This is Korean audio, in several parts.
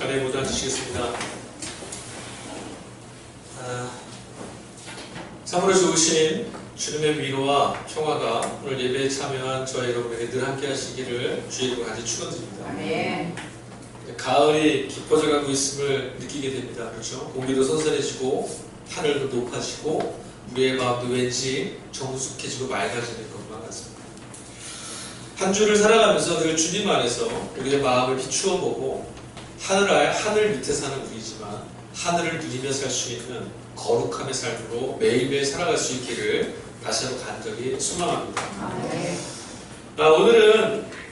자리에 모두 앉으시겠습니다. 참으로 좋으신 주님의 위로와 평화가 오늘 예배에 참여한 저와 여러분에게 늘 함께 하시기를 주의 이름으로 간절히 축원드립니다. 네. 가을이 깊어져 가고 있음을 느끼게 됩니다. 그렇죠? 공기도 선선해지고 하늘도 높아지고 우리의 마음도 왠지 정숙해지고 맑아지는 것만 같습니다. 한 주를 살아가면서 늘 주님 안에서 우리의 마음을 비추어 보고 하늘 밑에 사는 우리지만 하늘을 누리며 살 수 있는 거룩함의 삶으로 매일매일 살아갈 수 있기를 다시 한번 간절히 소망합니다.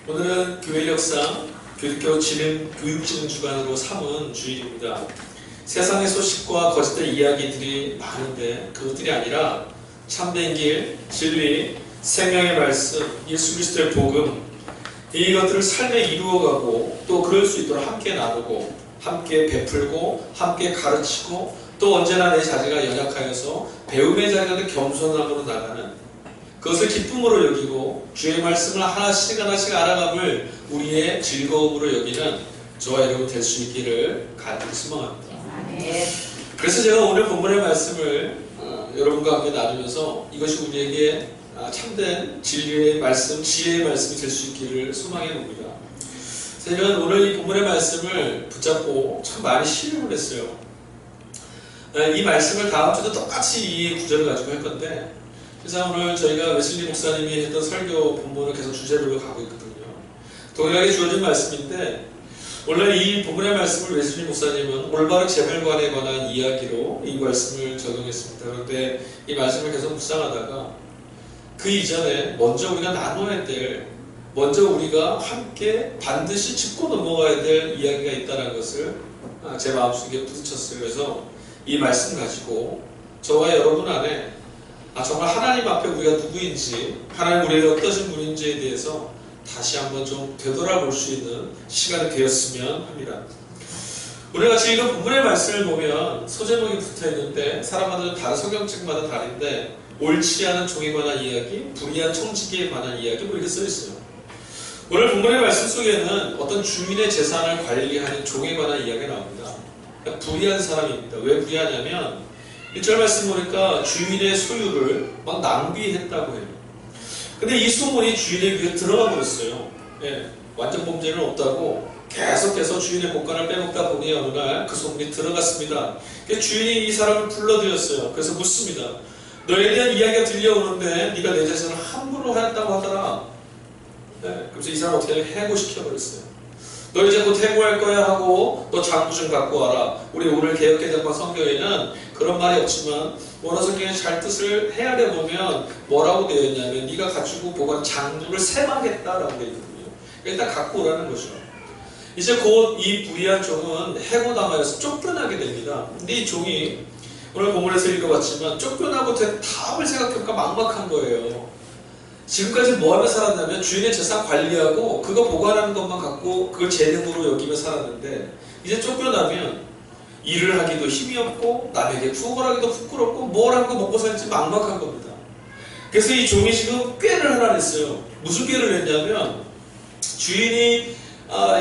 오늘은 교회력상 교육교 교육진흥 주간으로 삼은 주일입니다. 세상의 소식과 거짓된 이야기들이 많은데 그것들이 아니라 참된 길, 진리, 생명의 말씀, 예수 그리스도의 복음, 이것들을 삶에 이루어가고 또 그럴 수 있도록 함께 나누고 함께 베풀고 함께 가르치고 또 언제나 내 자세가 연약하여서 배움의 자리가 겸손함으로 나가는 그것을 기쁨으로 여기고 주의 말씀을 하나씩 알아감을 우리의 즐거움으로 여기는 저와 여러분 될 수 있기를 간절히 소망합니다. 그래서 제가 오늘 본문의 말씀을 여러분과 함께 나누면서 이것이 우리에게 참된 진리의 말씀, 지혜의 말씀이 될 수 있기를 소망해 봅니다. 저는 오늘 이 본문의 말씀을 붙잡고 참 많이 신음을 했어요. 이 말씀을 다음 주도 똑같이 이 구절을 가지고 할 건데, 그래서 오늘 저희가 웨슬리 목사님이 했던 설교 본문을 계속 주제로 가고 있거든요. 동일하게 주어진 말씀인데, 원래 이 본문의 말씀을 웨슬리 목사님은 올바른 재물관에 관한 이야기로 이 말씀을 적용했습니다. 그런데 이 말씀을 계속 묵상하다가 그 이전에 먼저 우리가 나눠야 될, 먼저 우리가 함께 반드시 짚고 넘어가야 될 이야기가 있다는 것을 제 마음속에 부딪혔어요. 그래서 이 말씀 가지고 저와 여러분 안에 정말 하나님 앞에 우리가 누구인지, 하나님 우리에게 어떠신 분인지에 대해서 다시 한번 좀 되돌아볼 수 있는 시간이 되었으면 합니다. 우리가 지금 본문의 말씀을 보면 소제목이 붙어있는데 사람마다 다른 성경책마다 다른데 옳지 않은 종에 관한 이야기, 불의한 청지기에 관한 이야기 뭐 이렇게 써있어요. 오늘 본문의 말씀 속에는 어떤 주인의 재산을 관리하는 종에 관한 이야기가 나옵니다. 그러니까 불의한 사람입니다. 왜 불의하냐면 1절 말씀 보니까 주인의 소유를 막 낭비했다고 해요. 근데 이 소문이 주인의 귀에 들어가 버렸어요. 완전 범죄는 없다고 계속해서 주인의 곳간을 빼먹다 보니 어느 날 그 소문이 들어갔습니다. 주인이 이 사람을 불러들였어요. 그래서 묻습니다. 너에 대한 이야기가 들려오는데 네가 내 재산을 함부로 하였다고 하더라. 그래서 이 사람 어떻게 해고시켜버렸어요. 너 이제 곧 해고할 거야 하고 너 장부 좀 갖고 와라. 우리 오늘 개혁개정과 성경에는 그런 말이 없지만 원어 성경의 잘 뜻을 헤아려 보면 뭐라고 되어 있냐면 네가 가지고 보관 장부를 세망했다라고 되어 있거든요. 일단 갖고 오라는 거죠. 이제 곧 이 불의한 종은 해고당하여서 쫓겨나게 됩니다. 근데 이 종이 오늘 본문에서 읽어봤지만 쫓겨나고 다음을 생각해보니까 막막한 거예요. 지금까지 뭐하며 살았냐면 주인의 재산 관리하고 그거 보관하는 것만 갖고 그걸 재능으로 여기며 살았는데 이제 쫓겨나면 일을 하기도 힘이 없고 남에게 구걸하기도 부끄럽고 뭘 하고 먹고 살지 막막한 겁니다. 그래서 이 종이 지금 꾀를 하나 냈어요. 무슨 꾀를 냈냐면 주인이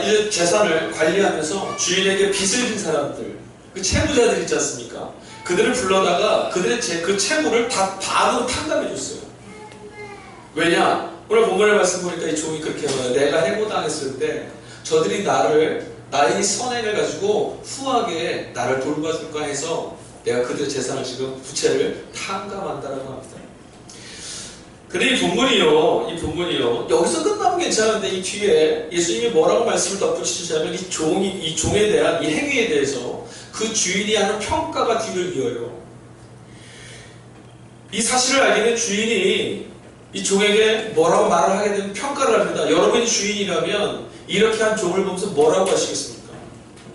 이제 재산을 관리하면서 주인에게 빚을 진 사람들, 그 채무자들 있지 않습니까? 그들을 불러다가 그들의 그 채무를 다 반으로 탕감해 줬어요. 왜냐? 오늘 본문의 말씀 보니까 이 종이 그렇게 말해요. 내가 해고당했을 때 저들이 나의 선행을 가지고 후하게 나를 돌봐줄까 해서 내가 그들의 재산을 지금 부채를 탕감한다라고 합니다. 근데 이 본문이요. 여기서 끝나면 괜찮은데 이 뒤에 예수님이 뭐라고 말씀을 덧붙이시냐면 이 종에 대한 이 행위에 대해서 그 주인이 하는 평가가 뒤를 이어요. 이 사실을 알게 된 주인이 이 종에게 뭐라고 말을 하게 되면 평가를 합니다. 여러분이 주인이라면 이렇게 한 종을 보면서 뭐라고 하시겠습니까?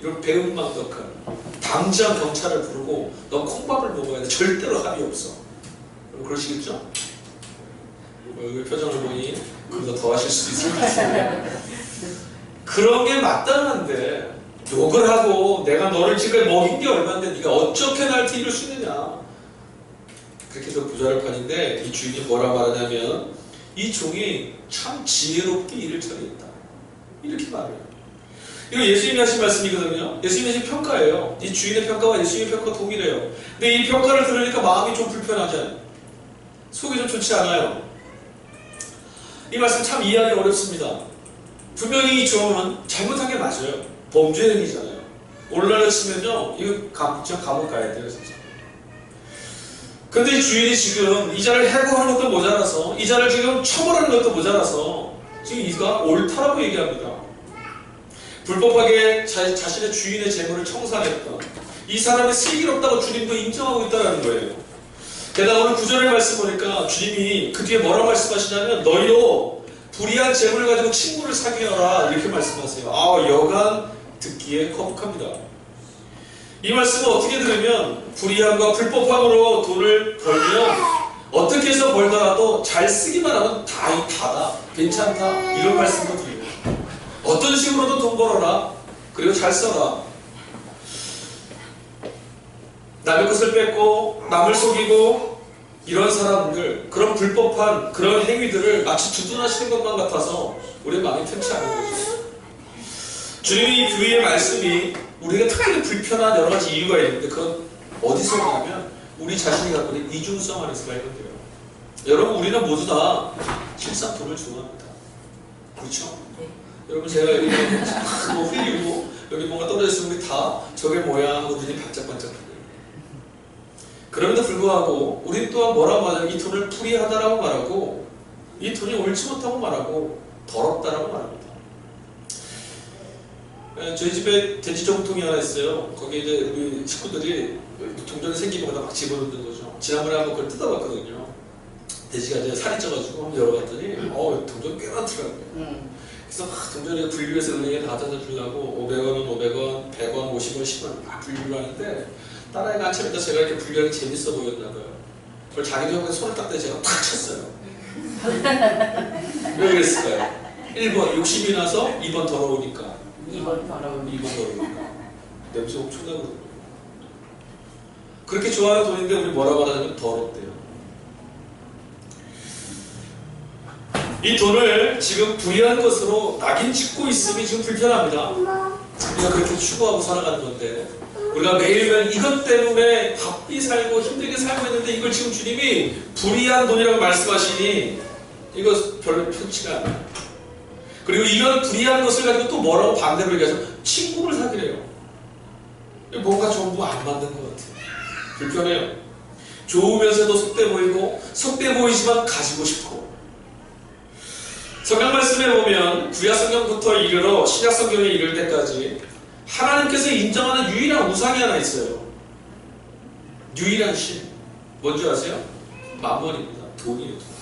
이런 배은망덕한 당장 경찰을 부르고 너 콩밥을 먹어야 돼. 절대로 합의 없어. 그러시겠죠? 얼굴 표정을 보니 그보다 더 하실 수도 있을 것 같습니다. 그런 게 마땅한데 욕을 하고 내가 너를 지금까지 먹인 게 얼마인데 네가 어떻게 날 뒤를 수 있느냐. 그렇게 해서 부자를 판인데 이 주인이 뭐라 말하냐면 이 종이 참 지혜롭게 일을 처리했다. 이렇게 말해요. 이거 예수님이 하신 말씀이거든요. 예수님이 하신 평가예요. 이 주인의 평가와 예수님의 평가가 동일해요. 근데 이 평가를 들으니까 마음이 좀 불편하잖아요. 속이 좀 좋지 않아요. 이 말씀 참 이해하기 어렵습니다. 분명히 이 주어는 잘못한 게 맞아요. 범죄 행위잖아요. 오늘날로 치면요, 이거 진짜 감옥 가야 돼요, 진짜. 근데 이 주인이 지금 이 자를 해고하는 것도 모자라서, 이 자를 지금 처벌하는 것도 모자라서, 지금 이가 옳다라고 얘기합니다. 불법하게 자신의 주인의 재물을 청산했다. 이 사람이 슬기롭다고 주님도 인정하고 있다는 거예요. 게다가 오늘 9절의 말씀 보니까 주님이 그 뒤에 뭐라고 말씀하시냐면, 너희도 불의한 재물을 가지고 친구를 사귀어라, 이렇게 말씀하세요. 여간 듣기에 거북합니다. 이 말씀을 어떻게 들으면 불의함과 불법함으로 돈을 벌면 어떻게 해서 벌더라도 잘 쓰기만 하면 다다, 괜찮다, 이런 말씀도 드리고, 어떤 식으로도 돈 벌어라, 그리고 잘 써라. 남의 것을 뺏고 남을 속이고 이런 사람들, 그런 불법한 그런 행위들을 마치 두둔하시는 것만 같아서 우리의 마음이 편치 않은 거죠. 주님이 교회의 말씀이 우리가 특별히 불편한 여러 가지 이유가 있는데, 그건 어디서 오냐면 우리 자신이 갖고 있는 이중성 안에서 발견돼요. 여러분, 우리는 모두 다 실상 돈을 좋아합니다. 그렇죠? 네. 여러분, 제가 여기 뭐 흘리고 여기 뭔가 떨어졌으면 우리 다 저게 뭐야 하고 눈이 반짝반짝해요. 그럼에도 불구하고 우리 또한 뭐라고 하냐면 이 돈을 불의하다라고 말하고, 이 돈이 옳지 못하고 말하고, 더럽다라고 말합니다. 저희 집에 돼지 정통이 하나 있어요. 거기에 이제 우리 식구들이 동전이 생기면 막 집어넣는 거죠. 지난번에 한번 그걸 뜯어봤거든요. 돼지가 이제 살이 쪄가지고 한번 열어봤더니 동전 꽤 많더라고요. 그래서 막 동전을 분류해서 은행에 가져다 주려고 500원은 500원, 100원, 50원, 10원 막 분류를 하는데, 딸아이가 한참 있다 제가 이렇게 분류하기 재밌어 보였나봐요. 그걸 자기도 형에 손을 딱 대서 제가 탁 쳤어요. 왜 그랬을까요? 1번 욕심이 나서, 2번 더러우니까. 2번 더러운. 2번 더러우니까. 냄새 엄청나거든요. 그렇게 좋아하는 돈인데 우리 뭐라고 하냐면 더럽대요. 이 돈을 지금 불의한 것으로 낙인 찍고 있음이 지금 불편합니다. 우리가 그렇게 추구하고 살아가는 건데, 우리가 매일매일 이것 때문에 바삐 살고 힘들게 살고 있는데, 이걸 지금 주님이 불의한 돈이라고 말씀하시니 이거 별로 편치가 않아요. 그리고 이런 불의한 것을 가지고 또 뭐라고 반대로 얘기하죠? 친구를 사귀래요. 뭔가 전부 안 맞는 것 같아요. 불편해요. 좋으면서도 속돼 보이고, 속돼 보이지만 가지고 싶고. 성경 말씀에 보면 구약 성경부터 이르러 신약 성경에 이를 때까지 하나님께서 인정하는 유일한 우상이 하나 있어요. 유일한 신. 뭔지 아세요? 만원입니다. 돈이에요.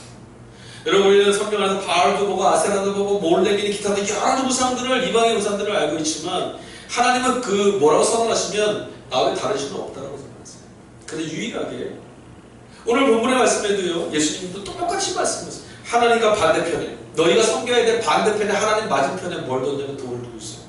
여러분, 우리는 성경 안에서 바알도 보고 아세라도 보고 몰렉이니 기타 등 여러 가지 우상들을, 이방의 우상들을 알고 있지만, 하나님은 그 뭐라고 선언하시면 나 외 다른 신은 없다라고 선언하세요. 근데 유일하게 오늘 본문의 말씀에도요, 예수님도 똑같이 말씀하세요. 하나님과 반대편에, 너희가 섬겨야 될 반대편에, 하나님 맞은편에 뭘 뒀냐면 돈을 두고 있어요.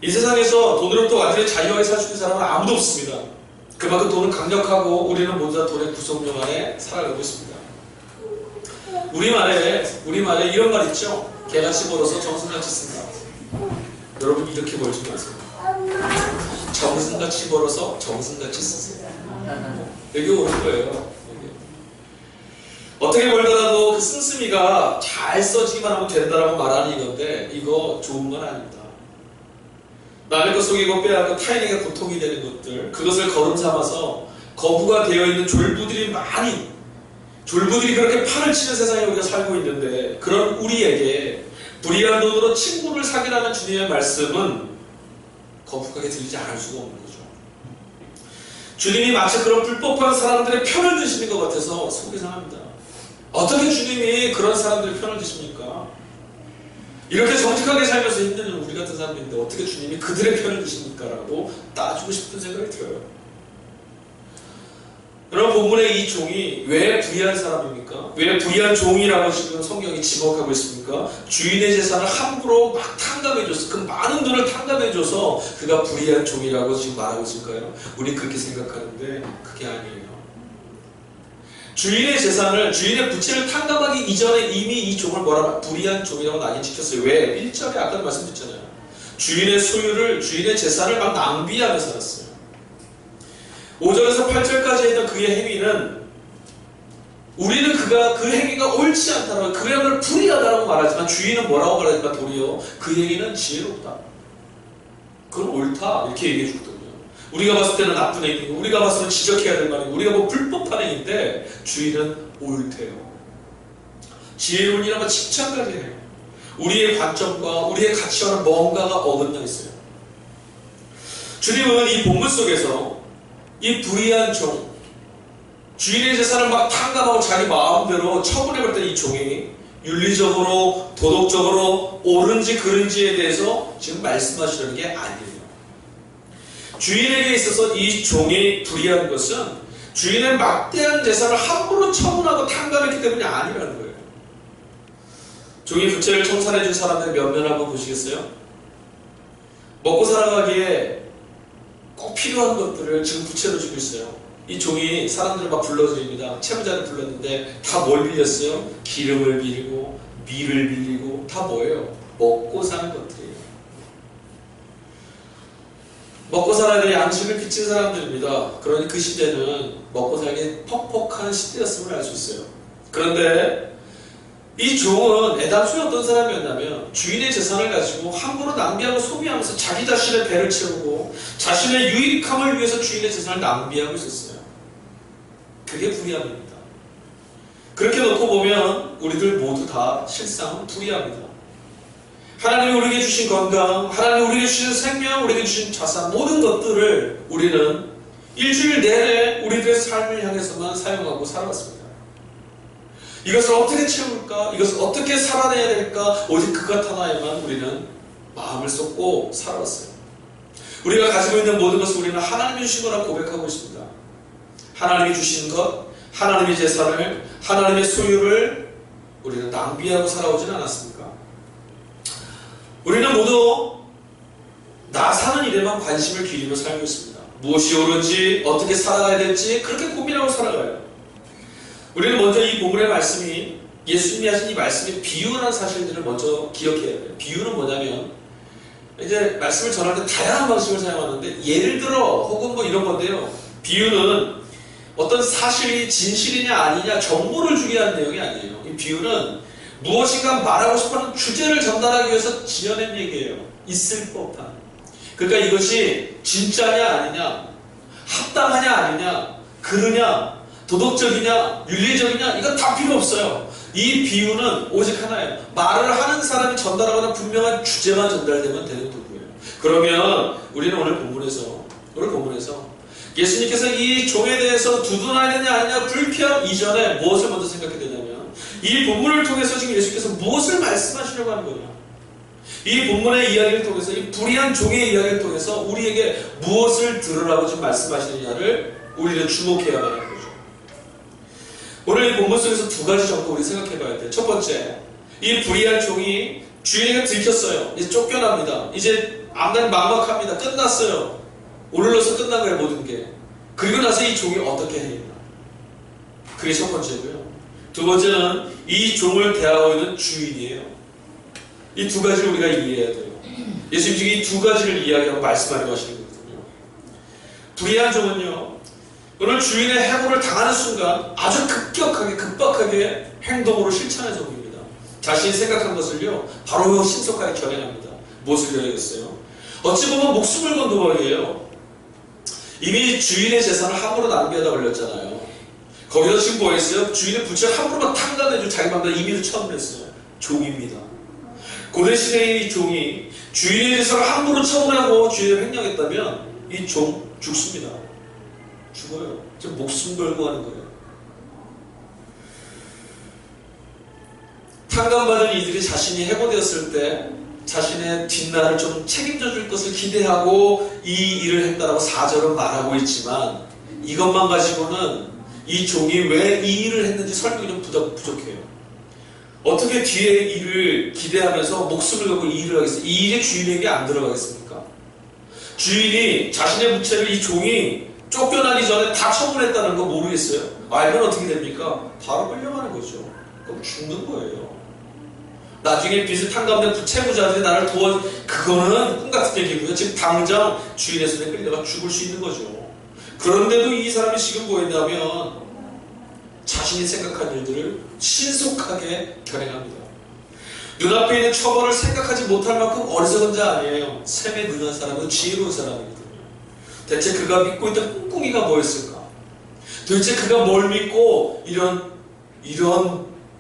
이 세상에서 돈으로부터 완전히 자유하게 살 수 있는 사람은 아무도 없습니다. 그만큼 돈은 강력하고 우리는 모두 다 돈의 구속력 안에 살아가고 있습니다. 우리말에 이런 말 있죠? 개같이 벌어서 정승같이 쓴다. 여러분, 이렇게 벌지 마세요. 정승같이 벌어서 정승같이 쓰세요. 여기 오는 거예요. 어떻게 벌더라도 그 씀씀이가 잘 써지기만 하면 된다라고 말하는 이건데, 이거 좋은 건 아닙니다. 남의 것 속이고 빼앗고 타인에게 고통이 되는 것들, 그것을 거름 삼아서 거부가 되어 있는 졸부들이 졸부들이 그렇게 판을 치는 세상에 우리가 살고 있는데, 그런 우리에게 불의한 돈으로 친구를 사귀라는 주님의 말씀은 거북하게 들리지 않을 수가 없는 거죠. 주님이 마치 그런 불법한 사람들의 편을 드시는 것 같아서 속이 상합니다. 어떻게 주님이 그런 사람들의 편을 드십니까? 이렇게 정직하게 살면서 힘든 우리 같은 사람인데 어떻게 주님이 그들의 편을 드십니까? 라고 따지고 싶은 생각이 들어요. 여러분, 본문의 이 종이 왜 불의한 사람입니까? 왜 불의한 종이라고 지금 성경이 지목하고 있습니까? 주인의 재산을 함부로 막 탕감해줘서, 그 많은 돈을 탕감해줘서 그가 불의한 종이라고 지금 말하고 있을까요? 우리 그렇게 생각하는데 그게 아니에요. 주인의 재산을, 주인의 부채를 탕감하기 이전에 이미 이 종을 뭐라 불의한 종이라고 낙인찍혔어요. 왜? 1절에 아까도 말씀드렸잖아요. 주인의 소유를, 주인의 재산을 막 낭비하며 살았어요. 5절에서 8절까지 했던 그의 행위는 우리는 그 행위가 옳지 않다라고, 그야말로 불의하다라고 말하지만 주인은 뭐라고 말하지만 도리어 그 행위는 지혜롭다. 그건 옳다. 이렇게 얘기해 주거든요. 우리가 봤을 때는 나쁜 행위고, 우리가 봤을 때는 지적해야 될 말이고, 우리가 뭐 불법한 행위인데 주인은 옳대요. 지혜로운 일하면 칭찬까지 해요. 우리의 관점과 우리의 가치와는 뭔가가 어긋나 있어요. 주님은 이 본문 속에서 이 불의한 종, 주인의 재산을 막 탕감하고 자기 마음대로 처분해볼 때 이 종이 윤리적으로, 도덕적으로 옳은지 그른지에 대해서 지금 말씀하시려는 게 아니에요. 주인에게 있어서 이 종이 불의한 것은 주인의 막대한 재산을 함부로 처분하고 탕감했기 때문이 아니라는 거예요. 종이 부채를 청산해준 사람의 면면을 한번 보시겠어요? 먹고 살아가기에 꼭 필요한 것들을 지금 부채로 주고 있어요. 이 종이 사람들을 막 불러드립니다. 채무자를 불렀는데 다 뭘 빌렸어요? 기름을 빌리고 밀을 빌리고 다 뭐예요? 먹고 사는 것들이에요. 먹고 살아야 될 양식을 빚진 사람들입니다. 그러니 그 시대는 먹고 살기 퍽퍽한 시대였음을 알 수 있어요. 그런데 이 종은 애당초에 어떤 사람이었냐면 주인의 재산을 가지고 함부로 낭비하고 소비하면서 자기 자신의 배를 채우고 자신의 유익함을 위해서 주인의 재산을 낭비하고 있었어요. 그게 불의함입니다. 그렇게 놓고 보면 우리들 모두 다 실상은 불의합니다. 하나님이 우리에게 주신 건강, 하나님이 우리에게 주신 생명, 우리에게 주신 자산, 모든 것들을 우리는 일주일 내내 우리들의 삶을 향해서만 사용하고 살아왔습니다. 이것을 어떻게 채울까? 이것을 어떻게 살아내야 될까? 오직 그것 하나에만 우리는 마음을 쏟고 살아왔어요. 우리가 가지고 있는 모든 것을 우리는 하나님이 주신 거라 고백하고 있습니다. 하나님이 주신 것, 하나님의 재산을, 하나님의 소유를 우리는 낭비하고 살아오지는 않았습니까? 우리는 모두 나 사는 일에만 관심을 기울이며 살고 있습니다. 무엇이 옳은지, 어떻게 살아가야 될지 그렇게 고민하고 살아가요. 우리는 먼저 이 본문의 말씀이, 예수님이 하신 이 말씀이 비유라는 사실들을 먼저 기억해야 돼요. 비유는 뭐냐면 이제 말씀을 전할 때 다양한 방식을 사용하는데, 예를 들어 혹은 뭐 이런 건데요. 비유는 어떤 사실이 진실이냐 아니냐 정보를 주게 하는 내용이 아니에요. 이 비유는 무엇인가 말하고 싶어하는 주제를 전달하기 위해서 지어낸 얘기예요. 있을 법한. 그러니까 이것이 진짜냐 아니냐, 합당하냐 아니냐, 그러냐, 도덕적이냐, 윤리적이냐, 이건 다 필요 없어요. 이 비유는 오직 하나예요. 말을 하는 사람이 전달하거나 분명한 주제만 전달되면 되는 도구예요. 그러면 우리는 오늘 본문에서 예수님께서 이 종에 대해서 두둔해야 되냐 아니냐 불쾌함 이전에 무엇을 먼저 생각해야 되냐면, 이 본문을 통해서 지금 예수님께서 무엇을 말씀하시려고 하는 거냐, 이 본문의 이야기를 통해서, 이 불의한 종의 이야기를 통해서 우리에게 무엇을 들으라고 지금 말씀하시느냐를 우리는 주목해야 하는 거죠. 오늘 이 본문 속에서 두 가지 정도 우리 생각해 봐야 돼요. 첫 번째, 이 불의한 종이 주인에게 들켰어요. 이제 쫓겨납니다. 이제 앞날이 막막합니다. 끝났어요. 오늘로서 끝난 거예요, 모든 게. 그리고 나서 이 종이 어떻게 해야 되나. 그게 첫 번째고요. 두 번째는 이 종을 대하고 있는 주인이에요. 이 두 가지를 우리가 이해해야 돼요. 예수님 지금 이 두 가지를 이야기하고 말씀하려고 하시는 거거든요. 불의한 종은요, 오늘 주인의 해고를 당하는 순간 아주 급격하게, 급박하게 행동으로 실천해서 봅니다. 자신이 생각한 것을요, 바로 신속하게 결행합니다. 무엇을 결행했어요? 어찌 보면 목숨을 건 도박이에요. 이미 주인의 재산을 함부로 낭비하다 걸렸잖아요. 거기서 지금 뭐 했어요? 주인의 부채를 함부로 막 탕감해주고 자기 맘대로 임의로 처분했어요. 종입니다. 고대시대의 이 종이 주인의 재산을 함부로 처분하고 주인을 횡령했다면 이 종 죽습니다. 죽어요. 지금 목숨 걸고 하는 거예요. 탕감받은 이들이 자신이 해고되었을 때 자신의 뒷날을 좀 책임져 줄 것을 기대하고 이 일을 했다라고 4절은 말하고 있지만, 이것만 가지고는 이 종이 왜 이 일을 했는지 설명이 좀 부족해요. 어떻게 뒤에 일을 기대하면서 목숨을 걸고 이 일을 하겠어요? 이 일이 주인에게 안 들어가겠습니까? 주인이 자신의 부채를 이 종이 쫓겨나기 전에 다 처분했다는 거 모르겠어요? 알면 어떻게 됩니까? 바로 끌려가는 거죠. 그럼 죽는 거예요. 나중에 비슷한 가운데 부채무자들이 나를 그거는 꿈 같은 얘기고요. 지금 당장 주인의 손에 끌려가 죽을 수 있는 거죠. 그런데도 이 사람이 지금 뭐였냐면 자신이 생각한 일들을 신속하게 결행합니다. 눈앞에 있는 처벌을 생각하지 못할 만큼 어리석은 자 아니에요. 셈에 능한 사람은 지혜로운 사람이거든요. 대체 그가 믿고 있던 꿍꿍이가 뭐였을까? 도대체 그가 뭘 믿고 이런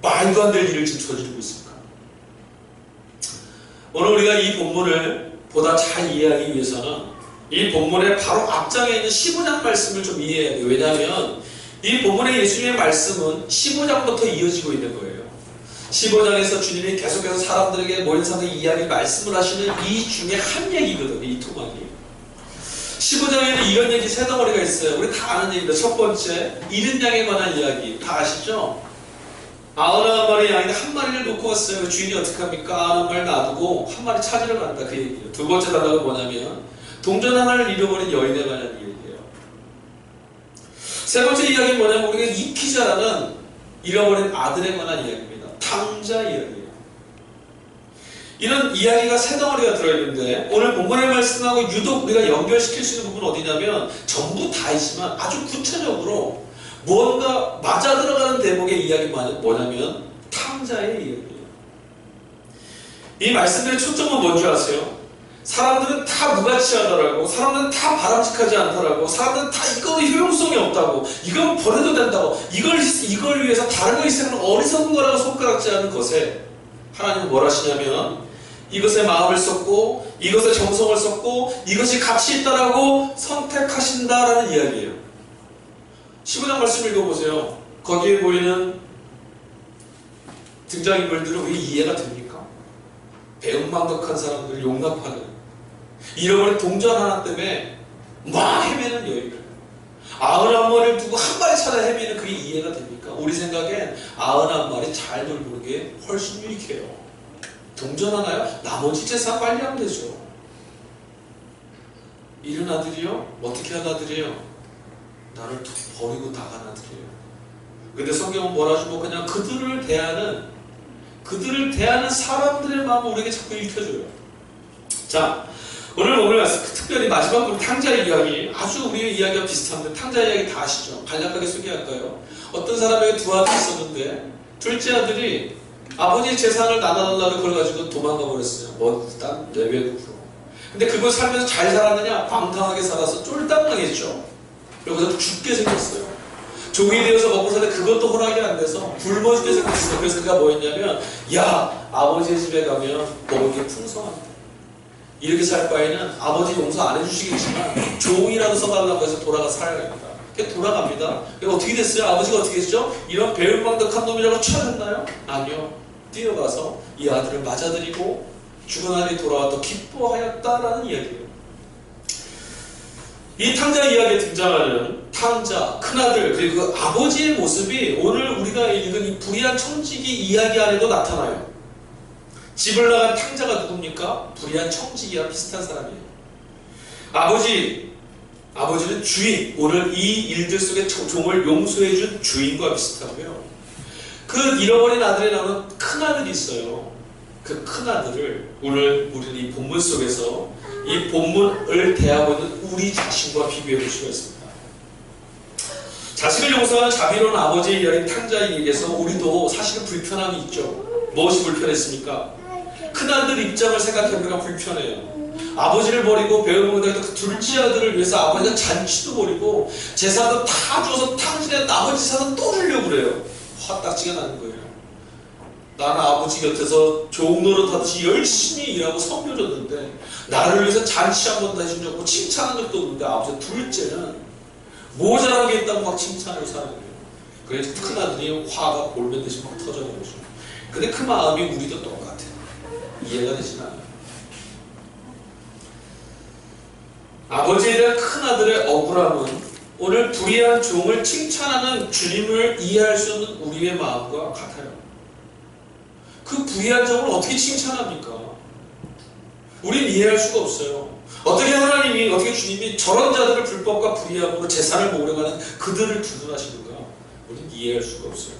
말도 안 될 일을 지금 저지르고 있을까? 오늘 우리가 이 본문을 보다 잘 이해하기 위해서는 이 본문의 바로 앞장에 있는 15장 말씀을 좀 이해해야 돼요. 왜냐하면 이 본문의 예수님의 말씀은 15장부터 이어지고 있는 거예요. 15장에서 주님이 계속해서 사람들에게 모인 사람의 이야기 말씀을 하시는 이 중에 한 얘기거든요. 이 토막이. 15장에는 이런 얘기 세 덩어리가 있어요. 우리 다 아는 얘기입니다. 첫 번째, 잃은 양에 관한 이야기. 다 아시죠? 91마리 양인데 한 마리를 놓고 왔어요. 주인이 어떻게 합니까? 91마리 놔두고 한 마리 찾으러 간다. 그 얘기예요. 두 번째 단락은 뭐냐면 동전 하나를 잃어버린 여인에 관한 이야기예요. 세 번째 이야기는 뭐냐면 우리가 이피자라는 잃어버린 아들에 관한 이야기입니다. 탕자 이야기예요. 이런 이야기가 세 덩어리가 들어있는데 오늘 본문의 말씀하고 유독 우리가 연결시킬 수 있는 부분은 어디냐면 전부 다이지만 아주 구체적으로 뭔가 맞아 들어가는 대목의 이야기만 뭐냐면 탕자의 이야기예요. 이 말씀들의 초점은 뭔지 아세요? 사람들은 다 무가치하더라고. 사람들은 다 바람직하지 않더라고. 사람들은 다 이거는 효용성이 없다고. 이건 버려도 된다고. 이걸 위해서 다른 거 희생하는 어리석은 거라고 손가락질하는 것에 하나님은 뭘 하시냐면 이것에 마음을 쏟고 이것에 정성을 쏟고 이것이 가치 있다라고 선택하신다라는 이야기예요. 15장 말씀 읽어보세요. 거기에 보이는 등장인물들은 우리 이해가 됩니까? 배은망덕한 사람들을 용납하는 잃어버린 동전 하나 때문에 막 헤매는 여인들 91마리를 두고 한 마리 찾아 헤매는 그게 이해가 됩니까? 우리 생각엔 91마리 잘 돌보는 게 훨씬 유익해요. 동전 하나요? 나머지 재산 빨리 하면 되죠. 이런 아들이요? 어떻게 한 아들이에요? 나를 버리고 나간 아들이에요. 근데 성경은 뭐라 주고 그냥 그들을 대하는 사람들의 마음을 우리에게 자꾸 읽혀줘요. 자, 오늘 특별히 마지막 부분 탕자 이야기, 아주 우리의 이야기가 비슷한데 탕자 이야기 다 아시죠? 간략하게 소개할까요? 어떤 사람에게 두 아들이 있었는데 둘째 아들이 아버지 재산을 나눠달라고 그걸 가지고 도망가 버렸어요. 딴 외국으로. 근데 그걸 살면서 잘 살았느냐? 방탕하게 살아서 쫄딱망했죠. 그래서 죽게 생겼어요. 종이 되어서 먹고 사는데 그것도 허락이 안 돼서 굶어 죽게 생겼어요. 그래서 그가 뭐 했냐면 야 아버지의 집에 가면 먹을 게 풍성하다. 이렇게 살 바에는 아버지 용서 안 해주시겠지만 종이라도 써달라고 해서 돌아가 살아야겠다. 그게 돌아갑니다. 어떻게 됐어요? 아버지가 어떻게 했죠? 이런 배은망덕한 놈이라고 쳐냈나요? 아니요. 뛰어가서 이 아들을 맞아들이고 죽은 아들이 돌아와도 기뻐하였다라는 이야기예요. 이 탕자 이야기에 등장하는 탕자, 큰아들, 그리고 그 아버지의 모습이 오늘 우리가 읽은 이 불의한 청지기 이야기 안에도 나타나요. 집을 나간 탕자가 누굽니까? 불의한 청지기와 비슷한 사람이에요. 아버지는 주인, 오늘 이 일들 속에 종을 용서해준 주인과 비슷하고요. 그 잃어버린 아들에 나오는 큰아들이 있어요. 그 큰아들을 오늘 우리는 이 본문 속에서 이 본문을 대하고 있는 우리 자신과 비교해 볼 수가 있습니다. 자식을 용서하는 자비로운 아버지의 이야기 탕자에게서 우리도 사실은 불편함이 있죠. 무엇이 불편했습니까? 큰아들 입장을 생각해보니까 불편해요. 아버지를 버리고 배우고다가 그 둘째 아들을 위해서 아버지가 잔치도 버리고 재산도 다 줘서 탕진에 나머지 재산은 또 주려고 그래요. 화딱지가 나는 거예요. 나는 아버지 곁에서 종노릇 하듯이 열심히 일하고 섬겨줬는데 나를 위해서 잔치 한 번도 해준 적 없고 칭찬한 적도 없는데 아버지 둘째는 모자란 게 있다고 막 칭찬하고 사는 거예요. 그래서 큰아들이 화가 볼멘 듯이 막 터져나오죠. 근데 그 마음이 우리도 똑같아요. 이해가 되진 않아요. 아버지에 대한 큰아들의 억울함은 오늘 불의한 종을 칭찬하는 주님을 이해할 수 없는 우리의 마음과 같아요. 그 불의한 종을 어떻게 칭찬합니까? 우린 이해할 수가 없어요. 어떻게 주님이 저런 자들을 불법과 불의함으로 재산을 모으려고 하는 그들을 두둔하시는가? 우리는 이해할 수가 없어요.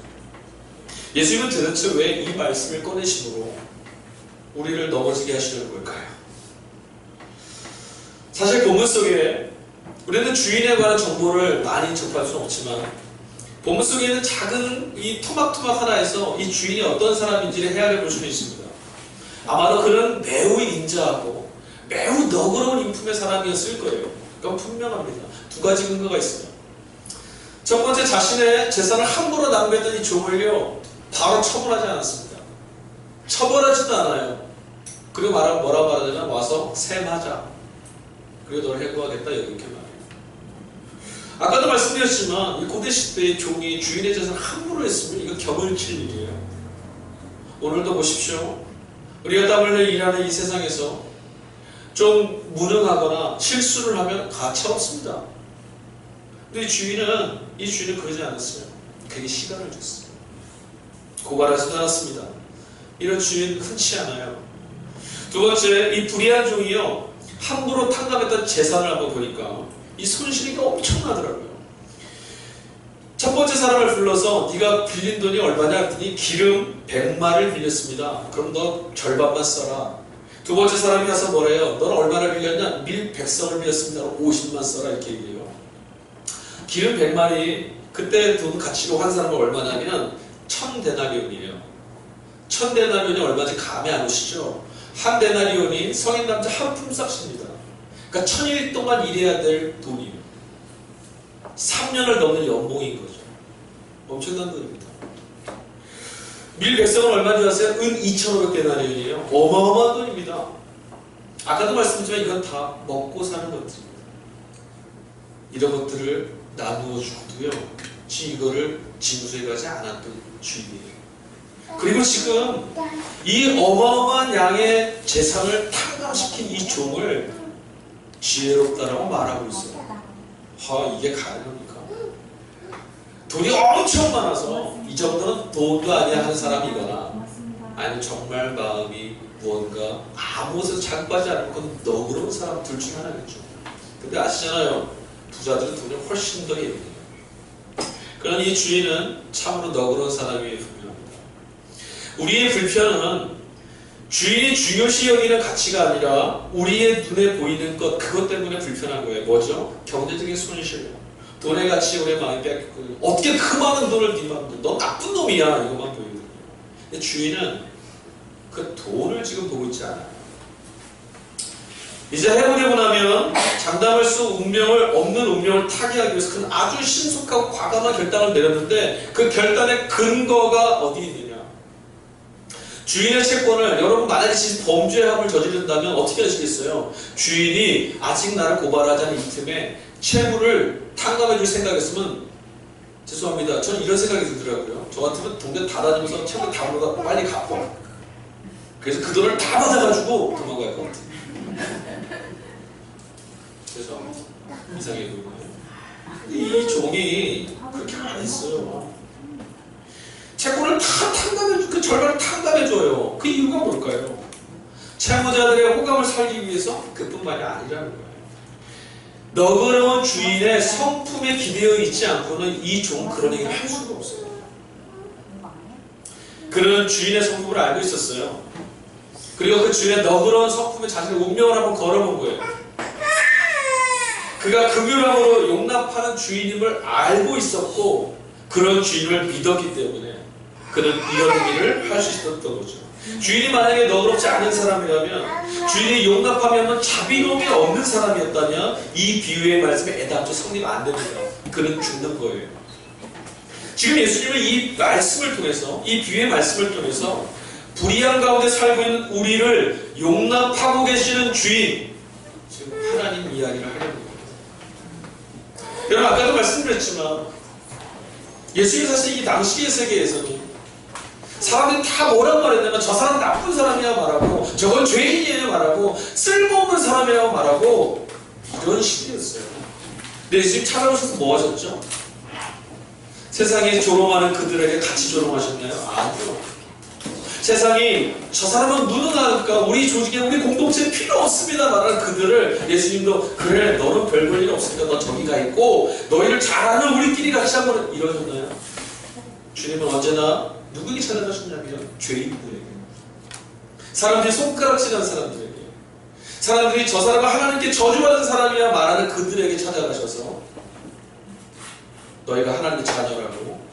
예수님은 도대체 왜 이 말씀을 꺼내심으로 우리를 넘어지게 하시는 걸까요? 사실 본문 속에 우리는 주인에 관한 정보를 많이 접할 수는 없지만 본문 속에 있는 작은 이 토막토막 하나에서 이 주인이 어떤 사람인지를 헤아려 볼 수는 있습니다. 아마도 그는 매우 인자하고 매우 너그러운 인품의 사람이었을 거예요. 그건 분명합니다. 두 가지 근거가 있어요. 첫 번째, 자신의 재산을 함부로 낭비했던 이 종을요 바로 처벌하지 않았습니다. 처벌하지도 않아요. 그리고 뭐라고 말하냐면 와서 셈하자. 그리고 너를 해고하겠다 이렇게 말해요. 아까도 말씀드렸지만 이 고대 시대의 종이 주인의 재산을 함부로 했으면 이거 경을칠 일이에요. 오늘도 보십시오. 우리가 땀 흘려 일하는 이 세상에서 좀 무능하거나 실수를 하면 가차없습니다. 근데 이 주인은 그러지 않았어요. 그에게 시간을 줬어요. 고발하지도 않았습니다. 이런 주인 흔치 않아요. 두 번째, 이 불의한 종이요 함부로 탕감했던 재산을 한번 보니까 이 손실이 엄청나더라고요. 첫 번째 사람을 불러서 네가 빌린 돈이 얼마냐 했더니 기름 100마를 빌렸습니다. 그럼 너 절반만 써라. 두 번째 사람이 가서 뭐래요? 너는 얼마나 빌렸냐? 밀 100석을 빌렸습니다. 50만 써라 이렇게 얘기해요. 기름 100마리 그때 돈 가치로 환산하면 얼마냐면 1000데나리온이에요. 1000데나리온이 얼마인지 감이 안 오시죠? 한 데나리온이 성인 남자 한 품삯입니다. 그러니까 1000일 동안 일해야 될 돈이에요. 3년을 넘는 연봉인 거죠. 엄청난 돈입니다. 밀 100석은 얼마인지 아세요? 은 2500데나리온이에요. 어마어마한 돈입니다. 아까도 말씀드렸지만 이건 다 먹고 사는 것들입니다. 이런 것들을 나누어 주고도요. 이거를 징수해 가지 않았던 주인이에요. 그리고 지금 이 어마어마한 양의 재산을 탕감시킨 이 종을 지혜롭다라고 말하고 있어요. 이게 가능합니까? 돈이 엄청 많아서 이 정도는 돈도 아니야 하는 사람이거나 아니면 정말 마음이 무언가 아무 곳에서 자극하지 않으면 그건 너그러운 사람 둘 중 하나겠죠. 근데 아시잖아요. 부자들은 돈이 훨씬 더 예민해요. 그러나 이 주인은 참으로 너그러운 사람이 분명합니다. 우리의 불편은 주인이 중요시 여기는 가치가 아니라 우리의 눈에 보이는 것, 그것 때문에 불편한 거예요. 뭐죠? 경제적인 손실이에요. 돈의 가치 우리의 마음이 뺏기고 어떻게 그 많은 돈을 네 마음도 너 나쁜 놈이야 이것만 보이거든요. 근데 주인은 그 돈을 지금 보고 있지 않아요. 이제 해보내고 나면 장담할 수 없는 운명을 타개하기 위해서 그는 아주 신속하고 과감한 결단을 내렸는데 그 결단의 근거가 어디에 있느냐? 주인의 채권을 여러분 만약에 지금 범죄의 합을 저지른다면 어떻게 하시겠어요? 주인이 아직 나를 고발하지 않은 이 틈에 채무를 탕감해 줄 생각이었으면 죄송합니다. 저는 이런 생각이 들더라고요. 저 같으면 동네 다 다니면서 채무 다 물어가 빨리 갚어. 그래서 그 돈을 다 받아가지고 도망갈 것 같아요. 죄송합니다. 이상해 보이나요? 이 종이 그렇게 안 했어요. 채권을 다 탕감해줘, 그 절반을 탕감해줘요. 그 이유가 뭘까요? 채무자들의 호감을 살기 위해서 그뿐만이 아니라는 거예요. 너그러운 주인의 성품에 기대어 있지 않고는 이 종은 그런 얘기를 할 수가 없어요. 그는 주인의 성품을 알고 있었어요. 그리고 그 주인의 너그러운 성품에 자신의 운명을 한번 걸어본 거예요. 그가 긍휼함으로 용납하는 주인임을 알고 있었고 그런 주인을 믿었기 때문에 그는 이런 일을 할 수 있었던 거죠. 주인이 만약에 너그럽지 않은 사람이라면 주인이 용납함이 없는 자비로움이 없는 사람이었다면 이 비유의 말씀에 애당초 성립 안 됩니다. 그는 죽는 거예요. 지금 예수님은 이 말씀을 통해서 이 비유의 말씀을 통해서 불의한 가운데 살고 있는 우리를 용납하고 계시는 주인 지금 하나님 이야기를 하려는 겁니다. 여러분 아까도 말씀드렸지만 예수님 사실 이 당시의 세계에서는 사람들이 다 뭐라고 말했냐면 저 사람 나쁜 사람이라고 말하고 저건 죄인이에요 말하고 쓸모없는 사람이라고 말하고 이런 시대였어요. 근데 예수님 찾아오셔서 뭐 하셨죠? 세상에 조롱하는 그들에게 같이 조롱하셨나요? 아니요. 세상이 저 사람은 무능하니까 우리 조직에 우리 공동체에 필요 없습니다 말하는 그들을 예수님도 그래 너는 별 볼 일 없으니까 너 저기 가 있고 너희를 잘하는 우리끼리 같이 한번 이러셨나요? 주님은 언제나 누구에게 찾아가셨냐면 죄인들에게, 사람들이 손가락질하는 사람들에게, 사람들이 저 사람은 하나님께 저주받은 사람이야 말하는 그들에게 찾아가셔서 너희가 하나님의 자녀라고,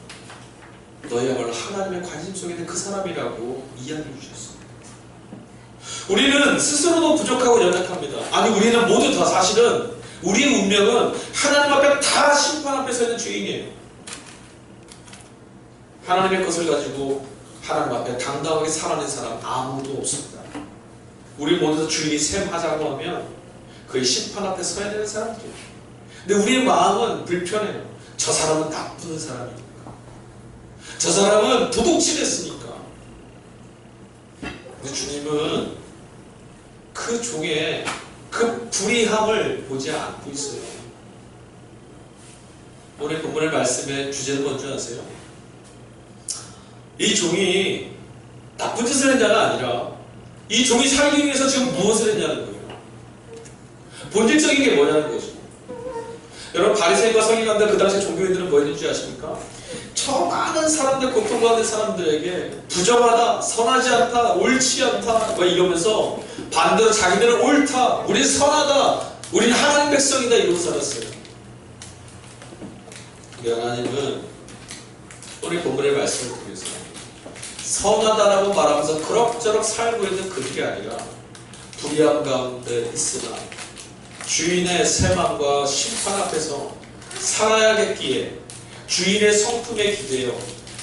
너희야말로 하나님의 관심 속에 있는 그 사람이라고 이야기해 주셨습니다. 우리는 스스로도 부족하고 연약합니다. 아니, 우리는 모두 다 사실은 우리의 운명은 하나님 앞에 다 심판 앞에 서 있는 죄인이에요. 하나님의 것을 가지고 하나님 앞에 당당하게 살아낸 사람 아무도 없습니다. 우리 모두 주인이 셈하자고 하면 그의 심판 앞에 서야 되는 사람들이에요. 근데 우리의 마음은 불편해요. 저 사람은 나쁜 사람이니까, 저 사람은 도둑질했으니까. 근데 주님은 그 종의 그 불의함을 보지 않고 있어요. 오늘 본문의 말씀의 주제는 뭔지 아세요? 이 종이 나쁜 짓을 했냐가 아니라 이 종이 살기 위해서 지금 무엇을 했냐는 거예요. 본질적인 게 뭐냐는 거죠. 여러분, 바리새인과 서기관들, 그 당시 종교인들은 뭐 했는지 아십니까? 저 많은 사람들, 고통받는 사람들에게 부정하다, 선하지 않다, 옳지 않다 뭐 이러면서 반대로 자기들은 옳다, 우리는 선하다, 우리는 하나님 백성이다 이러고 살았어요. 근데 하나님은 오늘 본문의 말씀을 통해서 선하다라고 말하면서 그럭저럭 살고 있는 그들이 아니라 불의함 가운데 있으나 주인의 세망과 심판 앞에서 살아야겠기에 주인의 성품에 기대어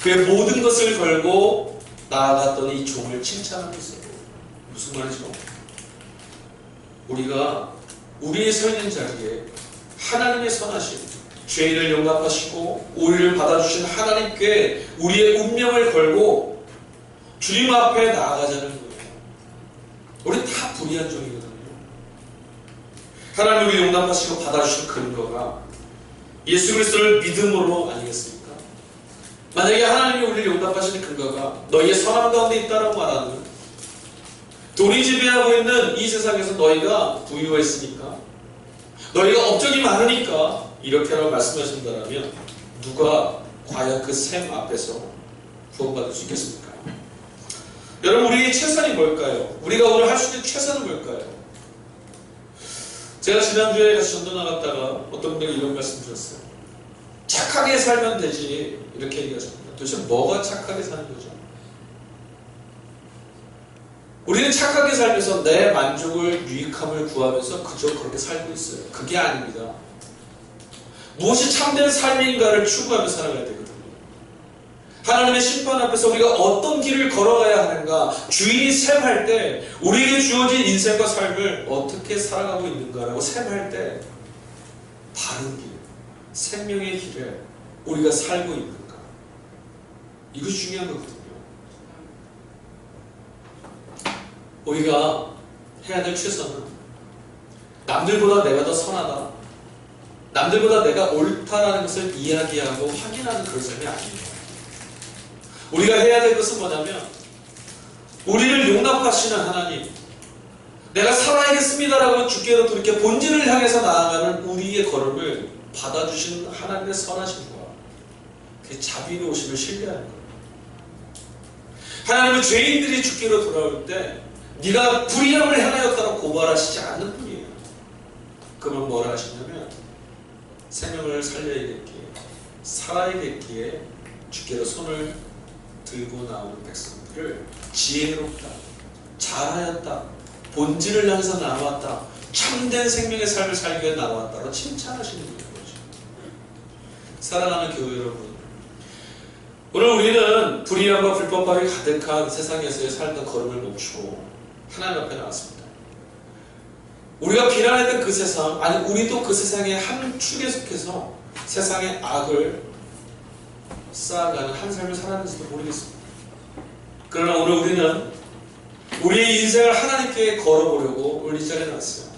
그의 모든 것을 걸고 나아갔던 이 종을 칭찬하고 있어요. 무슨 말이죠? 우리가 우리의 서 있는 자리에 하나님의 선하심, 죄인을 용납하시고 우리를 받아주신 하나님께 우리의 운명을 걸고 주님 앞에 나아가자는 거예요. 우리 다 불의한 종이거든요. 하나님 우리를 용납하시고 받아주신 근거가 예수 그리스도를 믿음으로 아니겠습니까? 만약에 하나님이 우리를 용납하시는 근거가 너희의 선함 가운데 있다라고 말하는, 돈이 지배하고 있는 이 세상에서 너희가 부유했으니까, 너희가 업적이 많으니까 이렇게라고 말씀하신다면 누가 과연 그 셈 앞에서 구원받을 수 있겠습니까? 여러분, 우리의 최선이 뭘까요? 우리가 오늘 할 수 있는 최선은 뭘까요? 제가 지난주에 같이 전도 나갔다가 어떤 분들이 이런 말씀 드렸어요. 착하게 살면 되지, 이렇게 얘기하셨습니다. 도대체 뭐가 착하게 사는 거죠? 우리는 착하게 살면서 내 만족을, 유익함을 구하면서 그저 그렇게 살고 있어요. 그게 아닙니다. 무엇이 참된 삶인가를 추구하며 살아가야 되거든요. 하나님의 심판 앞에서 우리가 어떤 길을 걸어가야 하는가, 주인이 셈할 때 우리에게 주어진 인생과 삶을 어떻게 살아가고 있는가라고 셈할 때 바른 길, 생명의 길에 우리가 살고 있는가, 이것이 중요한 거거든요. 우리가 해야 될 최선은 남들보다 내가 더 선하다, 남들보다 내가 옳다라는 것을 이야기하고 확인하는 그런 삶이 아니에요. 우리가 해야 될 것은 뭐냐면 우리를 용납하시는 하나님, 내가 살아야겠습니다라고 주께로 돌이켜 본질을 향해서 나아가는 우리의 걸음을 받아주시는 하나님의 선하심과 그 자비로우심을 신뢰하는 거예요. 하나님은 죄인들이 주께로 돌아올 때 네가 불의함을 행하였다고 고발하시지 않는 분이에요. 그러면 뭐라 하시냐면 생명을 살려야겠기에, 살아야겠기에 주께로 손을 들고 나오는 백성들을 지혜롭다, 잘하였다, 본질을 향해서 나왔다, 참된 생명의 삶을 살기 위해 나왔다로 칭찬하시는 거죠. 사랑하는 교회 여러분, 오늘 우리는 불의함과 불법함이 가득한 세상에서의 살던 걸음을 멈추고 하나님 앞에 나왔습니다. 우리가 비난했던 그 세상, 아니 우리도 그 세상의 한 축에 속해서 세상의 악을 쌓아가는 한 삶을 살았는지도 모르겠습니다. 그러나 오늘 우리는 우리의 인생을 하나님께 걸어보려고 오늘 이 자리에 나왔어요.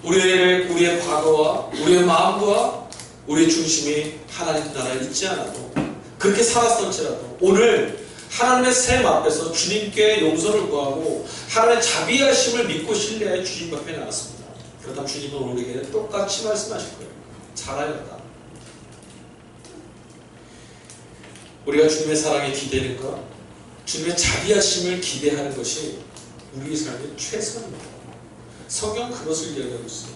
우리의 과거와 우리의 마음과 우리의 중심이 하나님 나라에 있지 않아도, 그렇게 살았을지라도 오늘 하나님의 셈 앞에서 주님께 용서를 구하고 하나님의 자비하심을 믿고 신뢰하여 주님 앞에 나왔습니다. 그렇다면 주님은 우리에게 똑같이 말씀하실 거예요. 잘하였다. 우리가 주님의 사랑에 기대는 것, 주님의 자비하심을 기대하는 것이 우리의 삶의 최선입니다. 성경 그것을 이야기하고 있어요.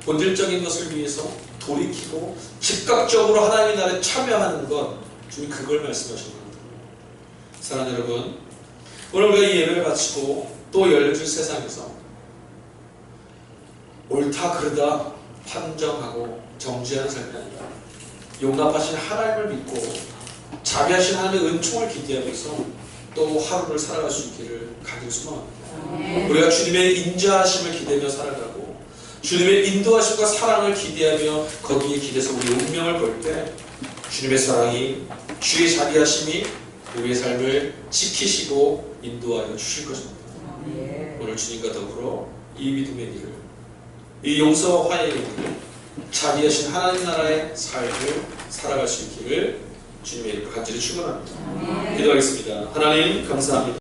본질적인 것을 위해서 돌이키고 즉각적으로 하나님의 나라에 참여하는 것, 주님 그걸 말씀하시는 겁니다. 사랑하는 여러분, 오늘 우리가 이 예배를 마치고 또 열려질 세상에서 옳다 그르다 판정하고 정죄하는 삶이 아니라 용납하신 하나님을 믿고 자비하신 하나님의 은총을 기대하면서 또 하루를 살아갈 수 있기를 간절히 소망합니다. 우리가 주님의 인자하심을 기대며 살아가고 주님의 인도하심과 사랑을 기대하며 거기에 기대서 우리 운명을 걸 때 주님의 사랑이, 주의 자비하심이 우리의 삶을 지키시고 인도하여 주실 것입니다. 오늘 주님과 더불어 이 믿음의 일을, 이 용서와 화해의 일을, 자비하신 하나님 나라의 삶을 살아갈 수 있기를 주님의 이름으로 간절히 축원합니다. 기도하겠습니다. 하나님 감사합니다.